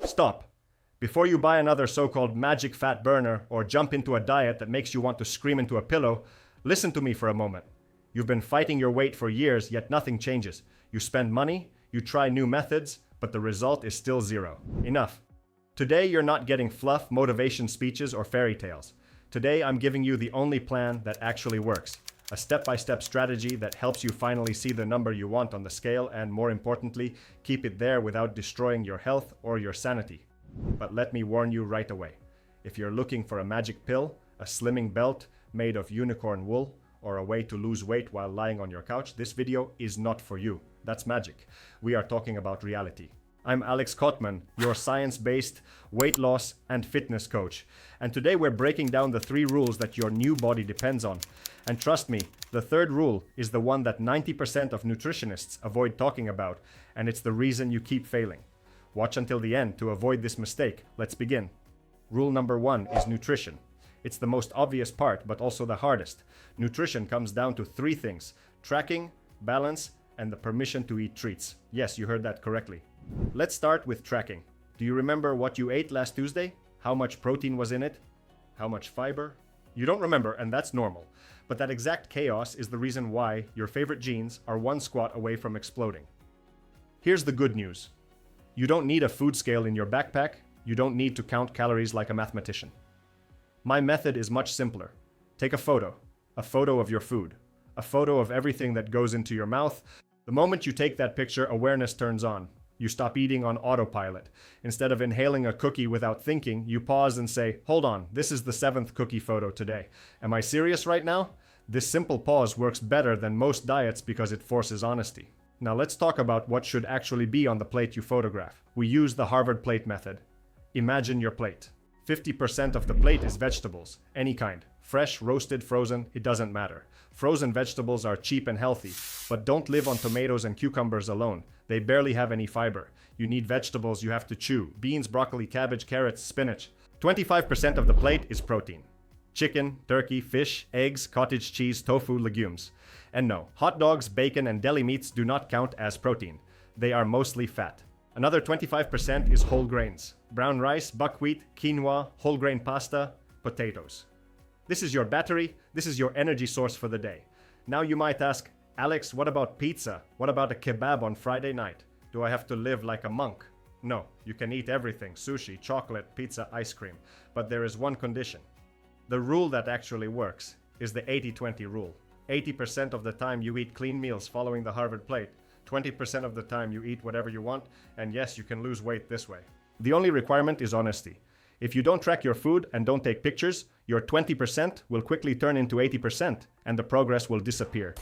Stop. Before you buy another so-called magic fat burner or jump into a diet that makes you want to scream into a pillow, listen to me for a moment. You've been fighting your weight for years, yet nothing changes. You spend money, you try new methods, but the result is still zero. Enough. Today, you're not getting fluff, motivation speeches, or fairy tales. Today, I'm giving you the only plan that actually works. A step-by-step strategy that helps you finally see the number you want on the scale and, more importantly, keep it there without destroying your health or your sanity. But let me warn you right away. If you're looking for a magic pill, a slimming belt made of unicorn wool, or a way to lose weight while lying on your couch, this video is not for you. That's magic. We are talking about reality. I'm Alex Kottman, your science-based weight loss and fitness coach. And today we're breaking down the 3 rules that your new body depends on. And trust me, the 3rd rule is the one that 90% of nutritionists avoid talking about, and it's the reason you keep failing. Watch until the end to avoid this mistake. Let's begin. Rule number 1 is nutrition. It's the most obvious part, but also the hardest. Nutrition comes down to 3 things: tracking, balance, and the permission to eat treats. Yes, you heard that correctly. Let's start with tracking. Do you remember what you ate last Tuesday? How much protein was in it? How much fiber? You don't remember, and that's normal. But that exact chaos is the reason why your favorite jeans are 1 squat away from exploding. Here's the good news. You don't need a food scale in your backpack. You don't need to count calories like a mathematician. My method is much simpler. Take a photo of your food, a photo of everything that goes into your mouth. The moment you take that picture, awareness turns on. You stop eating on autopilot. Instead of inhaling a cookie without thinking, you pause and say, hold on, this is the 7th cookie photo today. Am I serious right now? This simple pause works better than most diets because it forces honesty. Now let's talk about what should actually be on the plate you photograph. We use the Harvard plate method. Imagine your plate. 50% of the plate is vegetables, any kind. Fresh, roasted, frozen, it doesn't matter. Frozen vegetables are cheap and healthy, but don't live on tomatoes and cucumbers alone. They barely have any fiber. You need vegetables you have to chew: beans, broccoli, cabbage, carrots, spinach. 25% of the plate is protein. Chicken, turkey, fish, eggs, cottage cheese, tofu, legumes. And no, hot dogs, bacon, and deli meats do not count as protein. They are mostly fat. Another 25% is whole grains: brown rice, buckwheat, quinoa, whole grain pasta, potatoes. This is your battery, this is your energy source for the day. Now you might ask, Alex, what about pizza? What about a kebab on Friday night? Do I have to live like a monk? No, you can eat everything: sushi, chocolate, pizza, ice cream. But there is one condition. The rule that actually works is the 80-20 rule. 80% of the time you eat clean meals following the Harvard plate. 20% of the time you eat whatever you want, and yes, you can lose weight this way. The only requirement is honesty. If you don't track your food and don't take pictures, your 20% will quickly turn into 80% and the progress will disappear.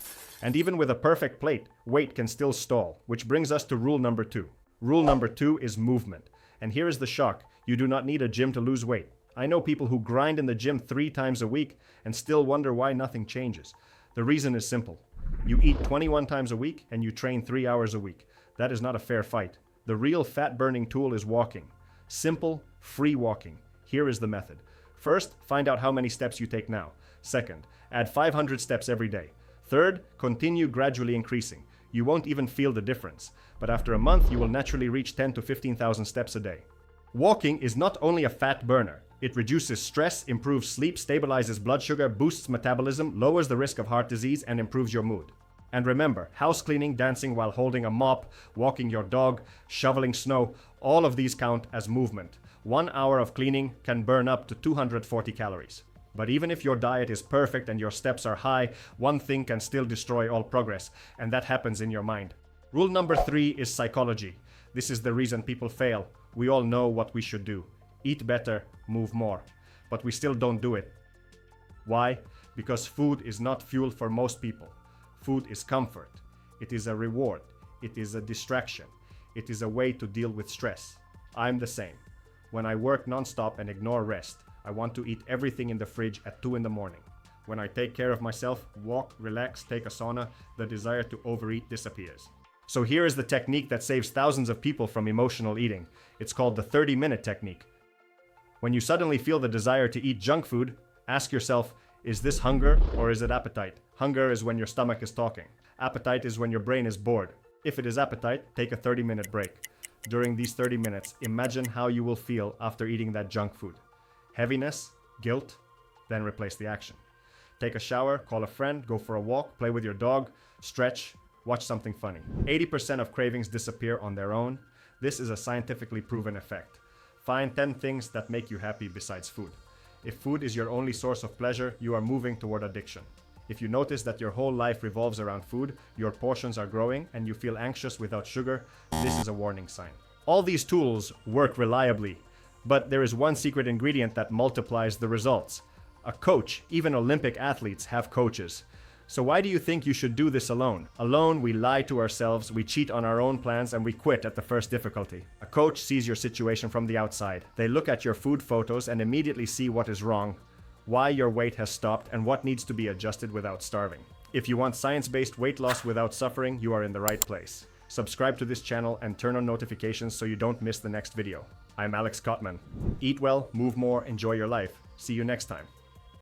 And even with a perfect plate, weight can still stall, which brings us to rule number 2. Rule number 2 is movement. And here is the shock: you do not need a gym to lose weight. I know people who grind in the gym 3 times a week and still wonder why nothing changes. The reason is simple. You eat 21 times a week and you train 3 hours a week. That is not a fair fight. The real fat-burning tool is walking. Simple, free walking. Here is the method. First, find out how many steps you take now. Second, add 500 steps every day. Third, continue gradually increasing. You won't even feel the difference. But after a month, you will naturally reach 10 to 15,000 steps a day. Walking is not only a fat burner. It reduces stress, improves sleep, stabilizes blood sugar, boosts metabolism, lowers the risk of heart disease, and improves your mood. And remember, house cleaning, dancing while holding a mop, walking your dog, shoveling snow, all of these count as movement. 1 hour of cleaning can burn up to 240 calories. But even if your diet is perfect and your steps are high, one thing can still destroy all progress, and that happens in your mind. Rule number 3 is psychology. This is the reason people fail. We all know what we should do. Eat better, move more. But we still don't do it. Why? Because food is not fuel for most people. Food is comfort. It is a reward. It is a distraction. It is a way to deal with stress. I'm the same. When I work non-stop and ignore rest, I want to eat everything in the fridge at 2 in the morning. When I take care of myself, walk, relax, take a sauna, the desire to overeat disappears. So here is the technique that saves thousands of people from emotional eating. It's called the 30-minute technique. When you suddenly feel the desire to eat junk food, ask yourself, is this hunger or is it appetite? Hunger is when your stomach is talking. Appetite is when your brain is bored. If it is appetite, take a 30-minute break. During these 30 minutes, imagine how you will feel after eating that junk food. Heaviness, guilt, then replace the action. Take a shower, call a friend, go for a walk, play with your dog, stretch, watch something funny. 80% of cravings disappear on their own. This is a scientifically proven effect. Find 10 things that make you happy besides food. If food is your only source of pleasure, you are moving toward addiction. If you notice that your whole life revolves around food, your portions are growing, and you feel anxious without sugar, this is a warning sign. All these tools work reliably, but there is one secret ingredient that multiplies the results. A coach. Even Olympic athletes have coaches. So why do you think you should do this alone? Alone, we lie to ourselves, we cheat on our own plans, and we quit at the first difficulty. A coach sees your situation from the outside. They look at your food photos and immediately see what is wrong, why your weight has stopped, and what needs to be adjusted without starving. If you want science-based weight loss without suffering, you are in the right place. Subscribe to this channel and turn on notifications so you don't miss the next video. I'm Alex Kottman. Eat well, move more, enjoy your life. See you next time.